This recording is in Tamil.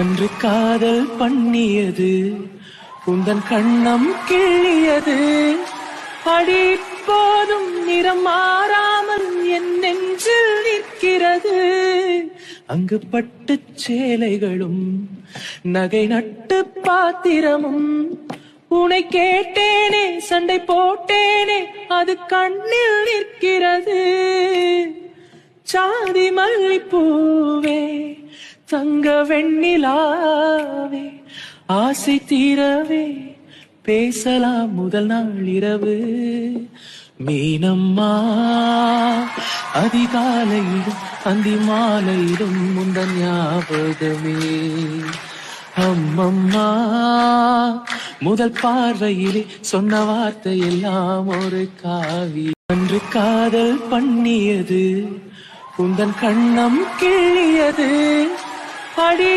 அன்று காதல் பண்ணியது உந்தன் கண்ணம் கிள்ளியது அடி போதும் நிறம் மாறாமல் என் நெஞ்சில் நிற்கிறது. அங்கு பட்டு சேலைகளும் நகை நட்டு பாத்திரமும் உனை கேட்டேனே சண்டை போட்டேனே அது கண்ணில் நிற்கிறது. சாதி மல்லிப்பூவே தங்க வெண்ணிலாவே ஆசை தீரவே பேசலாம் முதல் நாள் இரவு. மீனம்மா அதிகாலையிலும் அந்தி மாலையிலும் முந்தன் ஞாபகமே. அம்மம்மா முதல் பார்வையிலே சொன்ன வார்த்தை எல்லாம் ஒரு காவி. அன்று காதல் பண்ணியது உந்தன் கண்ணம் கிள்ளியது அடி